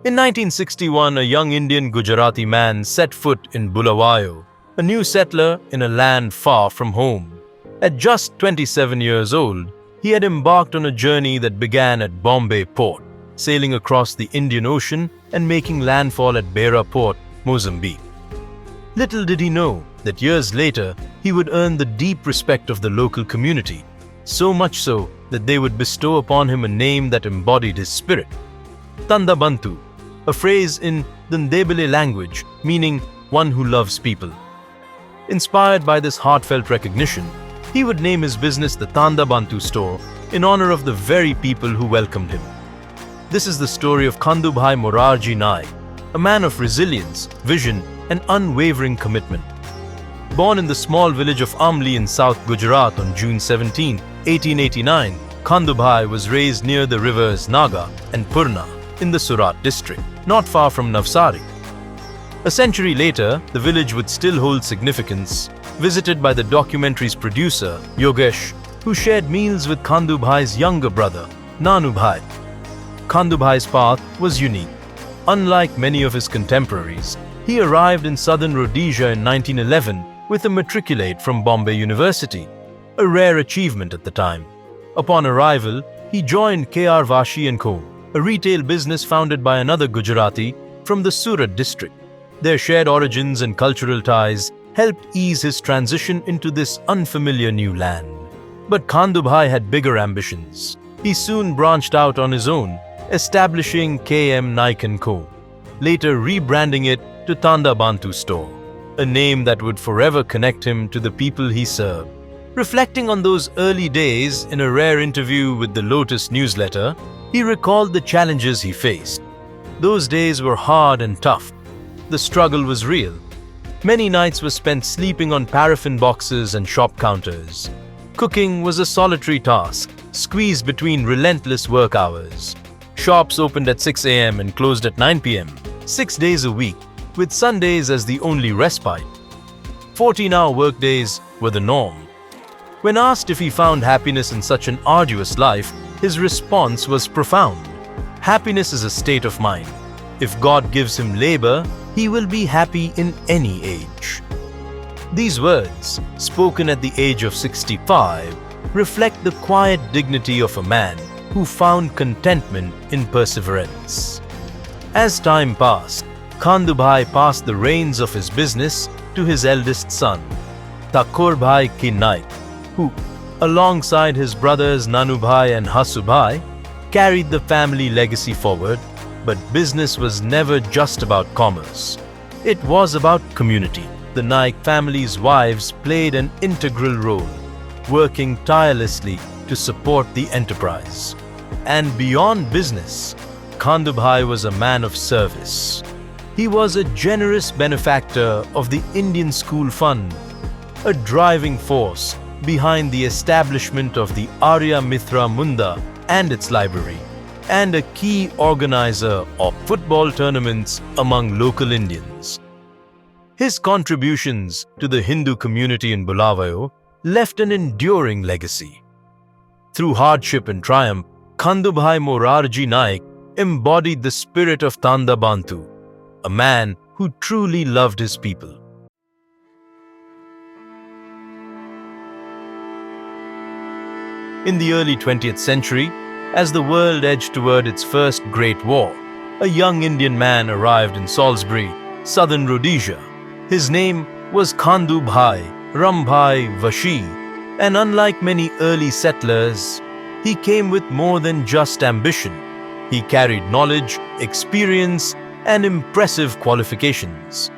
In 1961, a young Indian Gujarati man set foot in Bulawayo, a new settler in a land far from home. At just 27 years old, he had embarked on a journey that began at Bombay port, sailing across the Indian Ocean and making landfall at Beira port, Mozambique. Little did he know that years later he would earn the deep respect of the local community, so much so that they would bestow upon him a name that embodied his spirit, Tanda Bantu, a phrase in the Ndebele language meaning one who loves people. Inspired by this heartfelt recognition, he would name his business the Tanda Bantu store in honor of the very people who welcomed him. This is the story of Kandubhai Morarji Naik, a man of resilience, vision, and unwavering commitment. Born in the small village of Amli in South Gujarat on June 17, 1889, Kandubhai was raised near the rivers Naga and Purna in the Surat district, not far from Navsari. A century later, the village would still hold significance, visited by the documentary's producer, Yogesh, who shared meals with Kandubhai's younger brother, Nanubhai. Kandubhai's path was unique. Unlike many of his contemporaries, he arrived in southern Rhodesia in 1911 with a matriculate from Bombay University, a rare achievement at the time. Upon arrival, he joined K.R. Vashee & Co., a retail business founded by another Gujarati from the Surat district. Their shared origins and cultural ties helped ease his transition into this unfamiliar new land. But Kandubhai had bigger ambitions. He soon branched out on his own, establishing K.M. Naik & Co., later rebranding it to Tanda Bantu Store, a name that would forever connect him to the people he served. Reflecting on those early days in a rare interview with the Lotus newsletter, he recalled the challenges he faced. Those days were hard and tough. The struggle was real. Many nights were spent sleeping on paraffin boxes and shop counters. Cooking was a solitary task, squeezed between relentless work hours. Shops opened at 6 a.m. and closed at 9 p.m., 6 days a week, with Sundays as the only respite. 14-hour workdays were the norm. When asked if he found happiness in such an arduous life, his response was profound. Happiness is a state of mind. If God gives him labor, he will be happy in any age. These words, spoken at the age of 65, reflect the quiet dignity of a man who found contentment in perseverance. As time passed, Kandubhai passed the reins of his business to his eldest son, Thakurbhai Ki Naik, who, alongside his brothers Nanubhai and Hasubhai, carried the family legacy forward. But business was never just about commerce. It was about community. The Naik family's wives played an integral role. working tirelessly to support the enterprise. And beyond business, Khandubhai was a man of service. He was a generous benefactor of the Indian School Fund, a driving force behind the establishment of the Arya Mitra Munda and its library, and a key organizer of football tournaments among local Indians. His contributions to the Hindu community in Bulawayo left an enduring legacy. Through hardship and triumph, Khandubhai Morarji Naik embodied the spirit of Tanda Bantu, a man who truly loved his people. In the early 20th century, as the world edged toward its first Great War, a young Indian man arrived in Salisbury, southern Rhodesia. His name was Khandubhai Rambhai Vashee, and unlike many early settlers, he came with more than just ambition. He carried knowledge, experience, and impressive qualifications.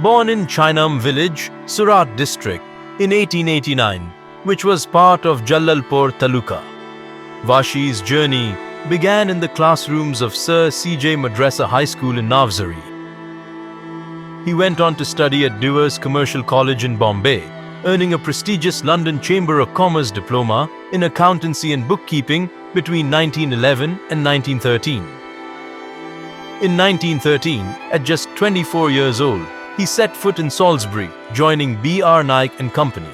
Born in Chainam village, Surat district, in 1889, which was part of Jalalpur Taluka, Vashee's journey began in the classrooms of Sir C.J. Madrasa High School in Navsari. He went on to study at Dewars Commercial College in Bombay, earning a prestigious London Chamber of Commerce diploma in accountancy and bookkeeping between 1911 and 1913. In 1913, at just 24 years old, he set foot in Salisbury, joining B.R. Naik and Company.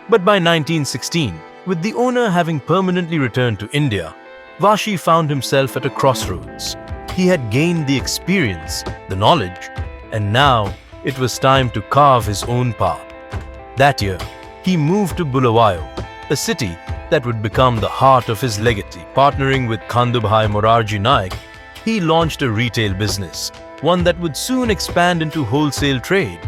But by 1916, with the owner having permanently returned to India, Vashee found himself at a crossroads. He had gained the experience, the knowledge, and now it was time to carve his own path. That year, he moved to Bulawayo, a city that would become the heart of his legacy. Partnering with Khandubhai Morarji Naik, he launched a retail business, one that would soon expand into wholesale trade.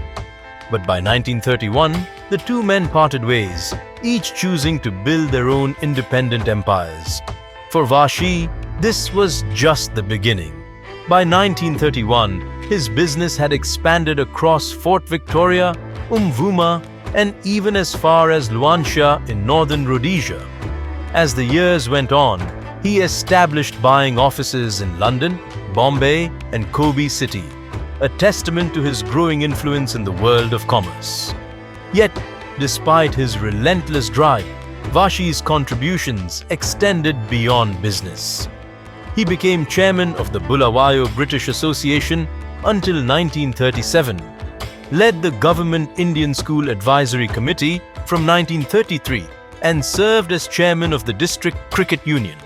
But by 1931, the two men parted ways, each choosing to build their own independent empires. For Vashee, this was just the beginning. By 1931, his business had expanded across Fort Victoria, Umvuma, and even as far as Luanshya in northern Rhodesia. As the years went on, he established buying offices in London, Bombay, and Kobe City, a testament to his growing influence in the world of commerce. Yet, despite his relentless drive, Vashee's contributions extended beyond business. He became chairman of the Bulawayo British Association until 1937, led the Government Indian School Advisory Committee from 1933, and served as chairman of the District Cricket Union.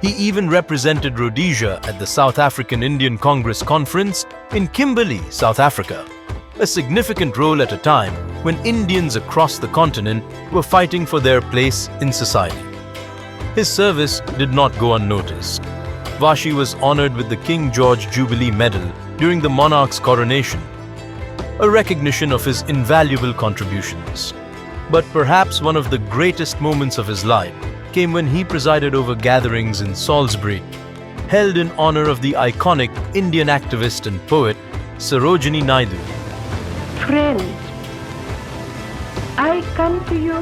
He even represented Rhodesia at the South African Indian Congress Conference in Kimberley, South Africa, a significant role at a time when Indians across the continent were fighting for their place in society. His service did not go unnoticed. Vashee was honored with the King George Jubilee Medal during the monarch's coronation, a recognition of his invaluable contributions. But perhaps one of the greatest moments of his life came when he presided over gatherings in Salisbury, held in honor of the iconic Indian activist and poet Sarojini Naidu. Friends, I come to you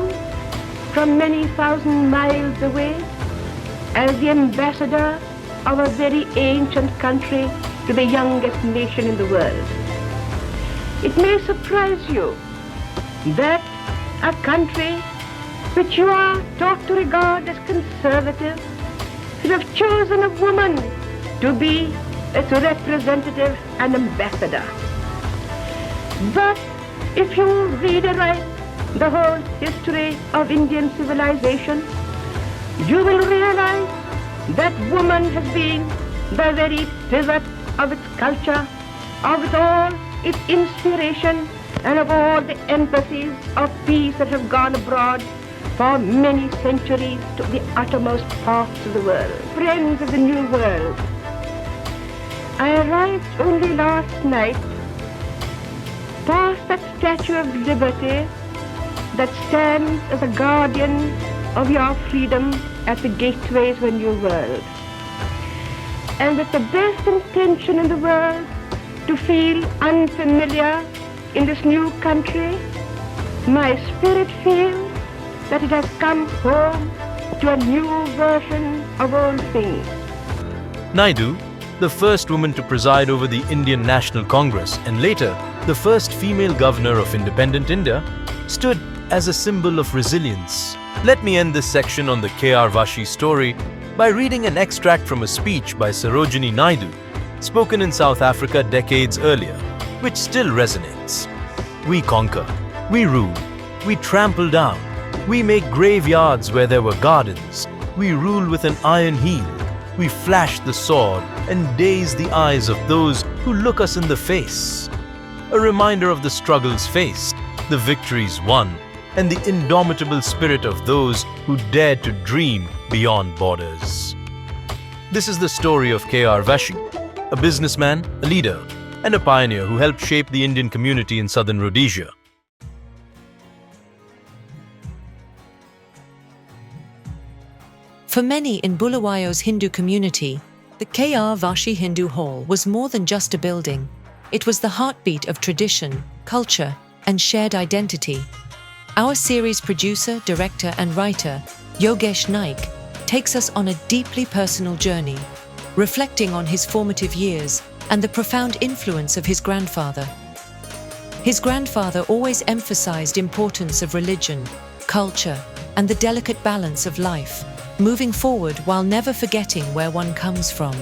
from many thousand miles away as the ambassador of a very ancient country to the youngest nation in the world. It may surprise you that a country which you are taught to regard as conservative should have chosen a woman to be its representative and ambassador. But if you read aright the whole history of Indian civilization, you will realize that woman has been the very pivot of its culture, of all its inspiration, and of all the emphases of peace that have gone abroad for many centuries to the uttermost parts of the world. Friends of the New World, I arrived only last night past that Statue of Liberty that stands as a guardian of your freedom at the gateways of a new world. And with the best intention in the world to feel unfamiliar in this new country, my spirit feels that it has come home to a new version of old things. Naidu, the first woman to preside over the Indian National Congress and later the first female governor of independent India, stood as a symbol of resilience. Let me end this section on the K.R. Vashee story by reading an extract from a speech by Sarojini Naidu, spoken in South Africa decades earlier, which still resonates. We conquer, we rule, we trample down, we make graveyards where there were gardens, we rule with an iron heel, we flash the sword and daze the eyes of those who look us in the face. A reminder of the struggles faced, the victories won, and the indomitable spirit of those who dared to dream beyond borders. This is the story of K.R. Vashee, a businessman, a leader, and a pioneer who helped shape the Indian community in southern Rhodesia. For many in Bulawayo's Hindu community, the K.R. Vashee Hindu Hall was more than just a building. It was the heartbeat of tradition, culture, and shared identity. Our series producer, director, and writer, Yogesh Naik, takes us on a deeply personal journey, reflecting on his formative years and the profound influence of his grandfather. His grandfather always emphasized importance of religion, culture, and the delicate balance of life, moving forward while never forgetting where one comes from.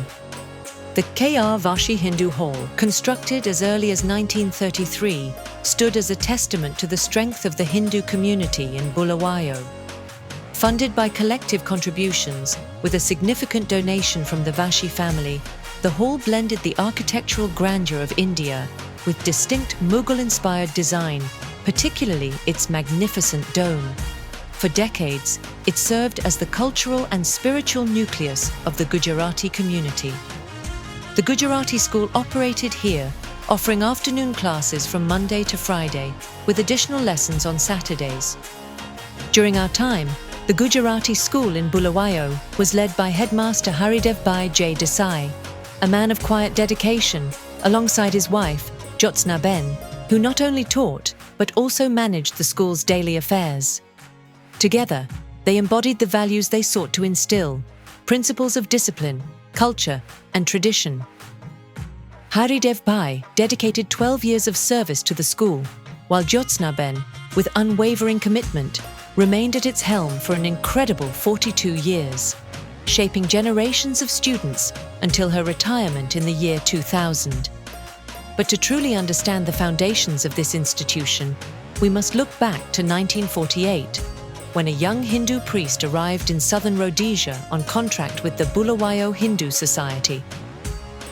The K.R. Vashee Hindu Hall, constructed as early as 1933, stood as a testament to the strength of the Hindu community in Bulawayo. Funded by collective contributions, with a significant donation from the Vashee family, the hall blended the architectural grandeur of India with distinct Mughal-inspired design, particularly its magnificent dome. For decades, it served as the cultural and spiritual nucleus of the Gujarati community. The Gujarati school operated here, offering afternoon classes from Monday to Friday, with additional lessons on Saturdays. During our time, the Gujarati school in Bulawayo was led by headmaster Haridev Bhai J. Desai, a man of quiet dedication, alongside his wife, Jyotsna Ben, who not only taught, but also managed the school's daily affairs. Together, they embodied the values they sought to instill, principles of discipline, culture, and tradition. Haridev Bhai dedicated 12 years of service to the school, while Jyotsna Ben, with unwavering commitment, remained at its helm for an incredible 42 years, shaping generations of students until her retirement in the year 2000. But to truly understand the foundations of this institution, we must look back to 1948, when a young Hindu priest arrived in southern Rhodesia on contract with the Bulawayo Hindu Society.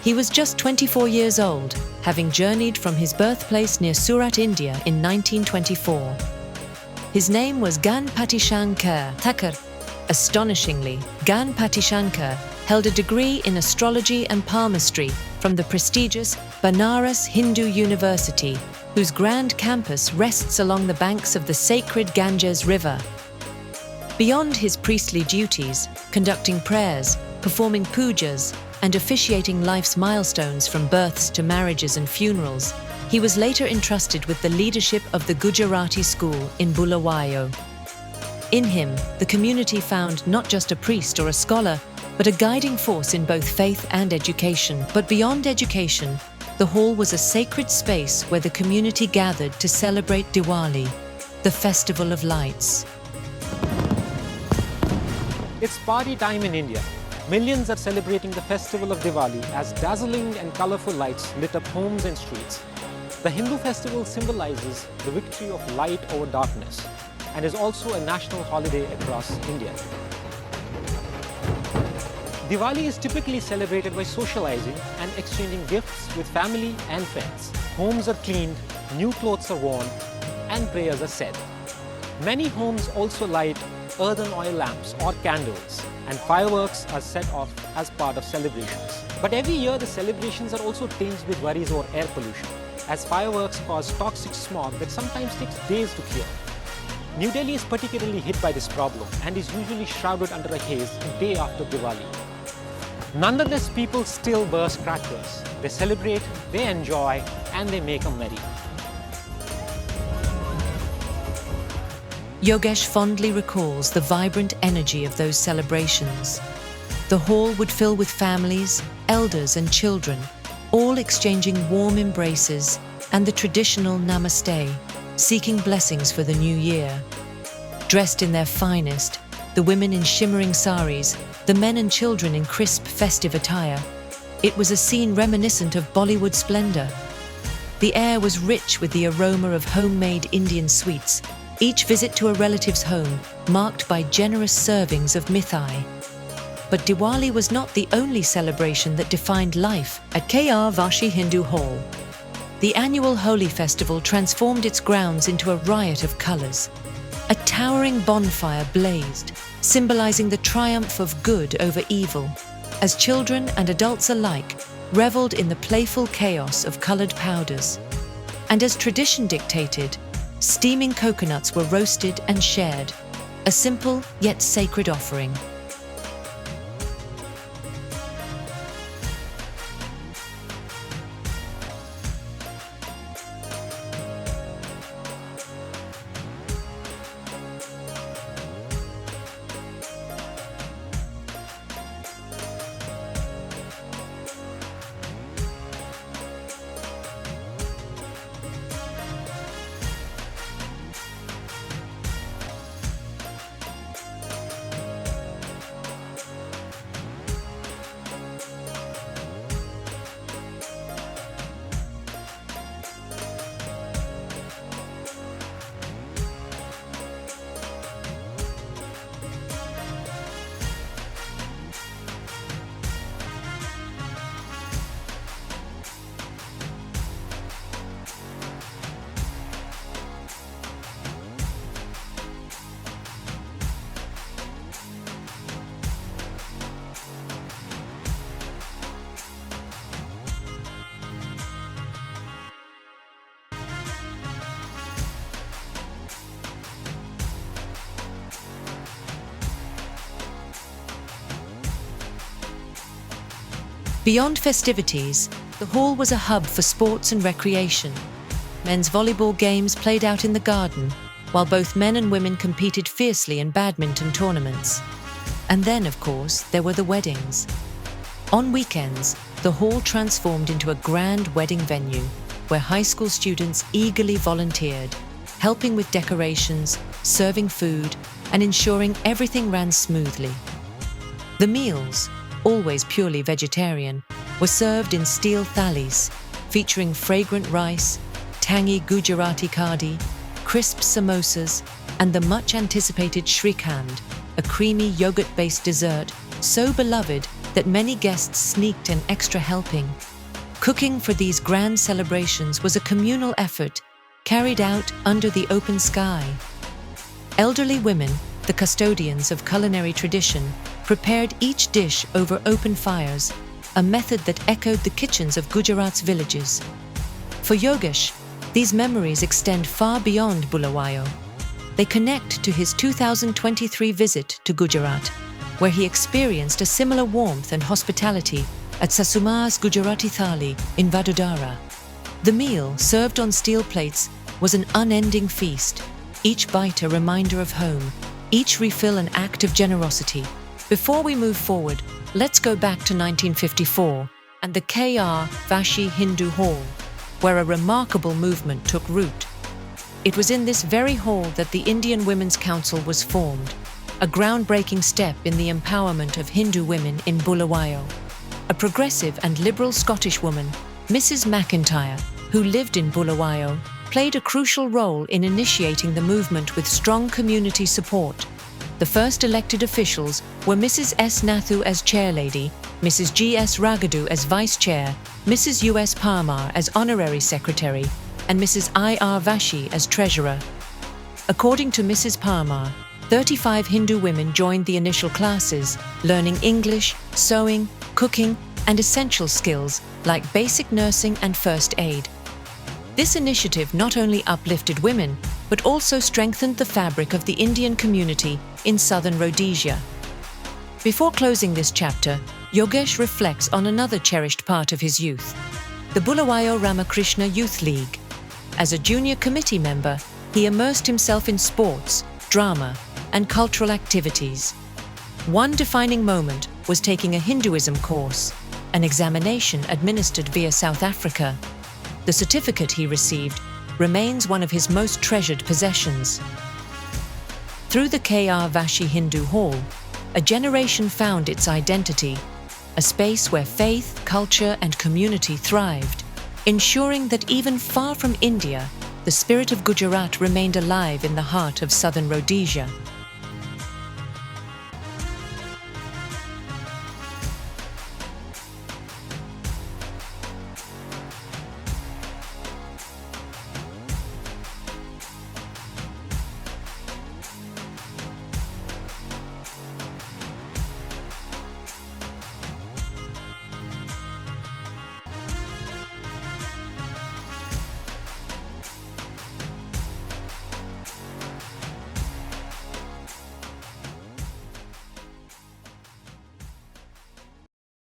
He was just 24 years old, having journeyed from his birthplace near Surat, India in 1924. His name was Ganpati Shankar Thakur. Astonishingly, Ganpati Shankar held a degree in astrology and palmistry from the prestigious Banaras Hindu University, whose grand campus rests along the banks of the sacred Ganges River. Beyond his priestly duties, conducting prayers, performing pujas, and officiating life's milestones from births to marriages and funerals, he was later entrusted with the leadership of the Gujarati school in Bulawayo. In him, the community found not just a priest or a scholar, but a guiding force in both faith and education. But beyond education, the hall was a sacred space where the community gathered to celebrate Diwali, the festival of lights. It's party time in India. Millions are celebrating the festival of Diwali as dazzling and colorful lights lit up homes and streets. The Hindu festival symbolizes the victory of light over darkness and is also a national holiday across India. Diwali is typically celebrated by socializing and exchanging gifts with family and friends. Homes are cleaned, new clothes are worn, and prayers are said. Many homes also light earthen oil lamps or candles, and fireworks are set off as part of celebrations. But every year the celebrations are also tinged with worries over air pollution, as fireworks cause toxic smog that sometimes takes days to clear. New Delhi is particularly hit by this problem and is usually shrouded under a haze the day after Diwali. Nonetheless, people still burst crackers. They celebrate, they enjoy, and they make a merry. Yogesh fondly recalls the vibrant energy of those celebrations. The hall would fill with families, elders and children, all exchanging warm embraces and the traditional namaste, seeking blessings for the new year. Dressed in their finest, the women in shimmering saris, the men and children in crisp festive attire, it was a scene reminiscent of Bollywood splendor. The air was rich with the aroma of homemade Indian sweets, each visit to a relative's home marked by generous servings of mithai. But Diwali was not the only celebration that defined life at Vashee Hindu Hall. The annual Holi festival transformed its grounds into a riot of colors. A towering bonfire blazed, symbolizing the triumph of good over evil, as children and adults alike reveled in the playful chaos of colored powders. And as tradition dictated, steaming coconuts were roasted and shared, a simple yet sacred offering. Beyond festivities, the hall was a hub for sports and recreation. Men's volleyball games played out in the garden, while both men and women competed fiercely in badminton tournaments. And then, of course, there were the weddings. On weekends, the hall transformed into a grand wedding venue, where high school students eagerly volunteered, helping with decorations, serving food, and ensuring everything ran smoothly. The meals, always purely vegetarian, were served in steel thalis, featuring fragrant rice, tangy Gujarati kadhi, crisp samosas, and the much-anticipated shrikhand, a creamy yogurt-based dessert so beloved that many guests sneaked an extra helping. Cooking for these grand celebrations was a communal effort carried out under the open sky. Elderly women, the custodians of culinary tradition, prepared each dish over open fires, a method that echoed the kitchens of Gujarat's villages. For Yogesh, these memories extend far beyond Bulawayo. They connect to his 2023 visit to Gujarat, where he experienced a similar warmth and hospitality at Sasuma's Gujarati Thali in Vadodara. The meal, served on steel plates, was an unending feast, each bite a reminder of home, each refill an act of generosity. Before we move forward, let's go back to 1954 and the Vashee Hindu Hall, where a remarkable movement took root. It was in this very hall that the Indian Women's Council was formed, a groundbreaking step in the empowerment of Hindu women in Bulawayo. A progressive and liberal Scottish woman, Mrs. McIntyre, who lived in Bulawayo, played a crucial role in initiating the movement with strong community support. The first elected officials were Mrs. S. Nathu as chairlady, Mrs. G. S. Ragadu as vice chair, Mrs. U. S. Parmar as honorary secretary, and Mrs. I. R. Vashee as treasurer. According to Mrs. Parmar, 35 Hindu women joined the initial classes, learning English, sewing, cooking, and essential skills like basic nursing and first aid. This initiative not only uplifted women, but also strengthened the fabric of the Indian community in southern Rhodesia. Before closing this chapter, Yogesh reflects on another cherished part of his youth, the Bulawayo Ramakrishna Youth League. As a junior committee member, he immersed himself in sports, drama, and cultural activities. One defining moment was taking a Hinduism course, an examination administered via South Africa. The certificate he received remains one of his most treasured possessions. Through the Vashee Hindu Hall, a generation found its identity, a space where faith, culture, and community thrived, ensuring that even far from India, the spirit of Gujarat remained alive in the heart of southern Rhodesia.